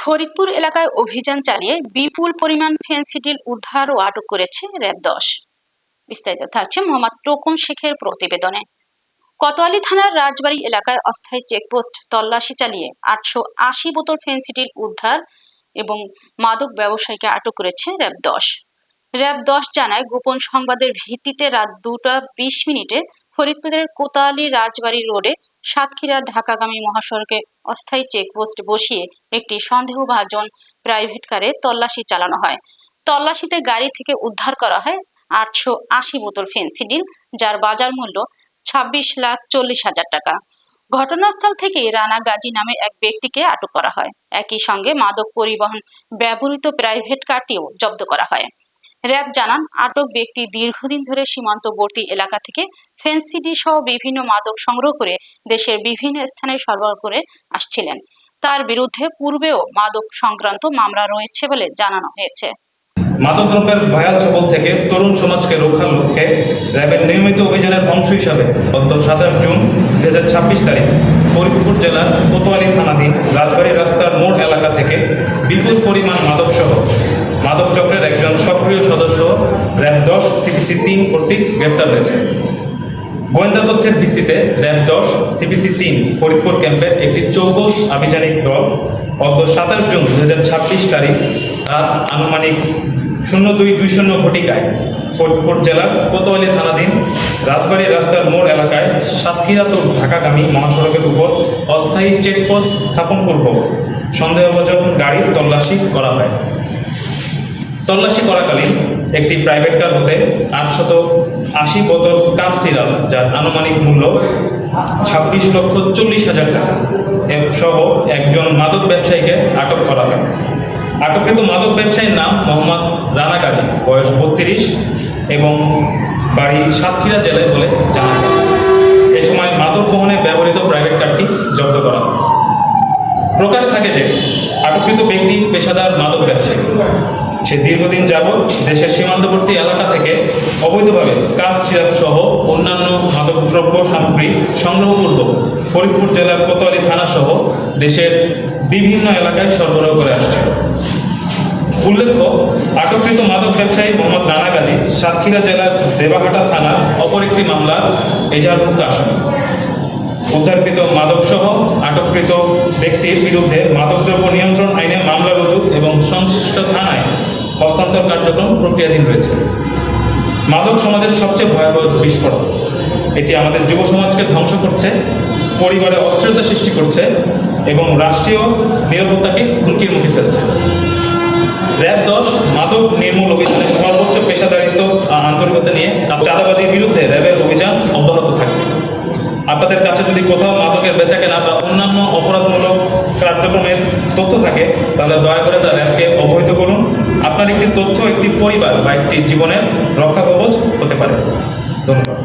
ফরিদপুর এলাকায় অভিযান চালিয়ে বিপুল পরিমাণ ফেনসিডিল উদ্ধার ও আটক করেছে র্যাব-10। বিস্তারিত থাকছে মোহাম্মদ টোকন শেখের প্রতিবেদনে। কোতোয়ালী থানার রাজবাড়ী এলাকায় অস্থায়ী চেকপোস্ট তল্লাশি চালিয়ে 880 বোতল ফেনসিডিল উদ্ধার এবং মাদক ব্যবসায়ীকে আটক করেছে র্যাব-10। র্যাব-10 জানায়, গোপন সংবাদের ভিত্তিতে রাত 2:20 ফরিদপুরের কোতোয়ালী রাজবাড়ী রোডে সাতক্ষীরা ঢাকাগামী মহাসড়কে অস্থায়ী চেকপোস্ট বসিয়ে একটি সন্দেহভাজন প্রাইভেট কারে তল্লাশি চালানো হয়। তল্লাশিতে গাড়ি থেকে উদ্ধার করা হয় 880 বোতল ফেনসিডিল, যার বাজার মূল্য 26,40,000 টাকা। ঘটনাস্থল থেকে রানা গাজী নামে এক ব্যক্তিকে আটক করা হয়। একই সঙ্গে মাদক পরিবহন ব্যবহৃত প্রাইভেট কারটিও জব্দ করা হয়। র্যাব জানান, আটক ব্যক্তি দীর্ঘদিন ধরে সীমান্তবর্তী এলাকা থেকে ফেনসিডিল সহ বিভিন্ন মাদক সংগ্রহ করে দেশের বিভিন্ন স্থানে সরবরাহ করে আসছিলেন। তার বিরুদ্ধে পূর্বেও মাদক সংক্রান্ত মামলা রয়েছে বলে জানানো হয়েছে। মাদকদ্রব্যের ভয়াল ছোবল থেকে তরুণ সমাজকে রক্ষার লক্ষ্যে র্যাবের নিয়মিত অভিযানের অংশ হিসাবে গত 27 জুন 2026 তারিখ ফরিদপুর জেলার কোতোয়ালী থানাধীন রাজবাড়ী রাস্তার মোড় এলাকা থেকে বিপুল পরিমাণ মাদকসহ মাদক চক্রের একজন সক্রিয় সদস্য র্যাব-10 সিপিসি 3 কর্তৃক গ্রেপ্তার হয়েছে। গোয়েন্দা তথ্যের ভিত্তিতে র্যাব-10 সিপিসি 3 ফরিদপুর ক্যাম্পের একটি চৌকস আভিযানিক দল গত 27 জুন 2026 তারিখ রাত আনুমানিক 02:20 ঘটিকায় ফরিদপুর জেলার কোতোয়ালী থানাধীন রাজবাড়ী রাস্তার মোড় এলাকায় সাতক্ষীরা তো ঢাকাগামী মহাসড়কের উপর অস্থায়ী চেকপোস্ট স্থাপন পূর্বক সন্দেহভাজন গাড়ির তল্লাশি করা হয়। তল্লাশি করাকালীন একটি প্রাইভেট কার হতে 880 বোতল স্কাফ সিরাপ, যার আনুমানিক মূল্য 26,40,000 টাকা সহ একজন মাদক ব্যবসায়ীকে আটক করা হয়। আটককৃত মাদক ব্যবসায়ীর নাম মোহাম্মদ রানা গাজী, বয়স 32 এবং বাড়ি সাতক্ষীরা জেলায় বলে জানা যায়। এ সময় মাদক বহনে ব্যবহৃত প্রাইভেট কারটি জব্দ করা হয়। প্রকাশ থাকে যে আটককৃত ব্যক্তি পেশাদার মাদক ব্যবসায়ী। সে দীর্ঘদিন যাবৎ দেশের সীমান্তবর্তী এলাকা থেকে অবৈধভাবে স্কাফ সিরাপ সহ অন্যান্য মাদকদ্রব্য সামগ্রী সংগ্রহপূর্বক ফরিদপুর জেলার কোতোয়ালী থানা সহ দেশের বিভিন্ন এলাকায় সরবরাহ করে আসছে। উল্লেখ্য, আটককৃত মাদক ব্যবসায়ী মোহাম্মদ রানা গাজী সাতক্ষীরা জেলার দেবাঘাটা থানার অপর একটি মামলার এজাহারভুক্ত আসামি। উদ্ধারকৃত মাদকসহ আটককৃত ব্যক্তির বিরুদ্ধে মাদকদ্রব্য নিয়ন্ত্রণ আইনে মামলা রুজু এবং সংশ্লিষ্ট থানায় হস্তান্তর কার্যক্রম প্রক্রিয়াধীন রয়েছে। মাদক সমাজের সবচেয়ে ভয়াবহ বিস্ফোরক। এটি আমাদের যুব সমাজকে ধ্বংস করছে, পরিবারে অস্থিরতা সৃষ্টি করছে এবং রাষ্ট্রীয় নিরাপত্তাকে হুমকির মুখে ফেলছে। র্যাব-10 মাদক নির্মূল অভিযানের সর্বোচ্চ পেশাদারিত্ব আন্তরিকতা নিয়ে চাঁদাবাজির বিরুদ্ধে র্যাবের অভিযান অব্যাহত থাকবে। আপনাদের কাছে যদি কোথাও মাদকের বেচাকেনা বা অন্যান্য অপরাধমূলক কার্যক্রমের তথ্য থাকে, তাহলে দয়া করে তা র্যাবকে অবহিত করুন। আপনার একটি তথ্য একটি পরিবার বা একটি জীবনের রক্ষা কবচ হতে পারে। ধন্যবাদ।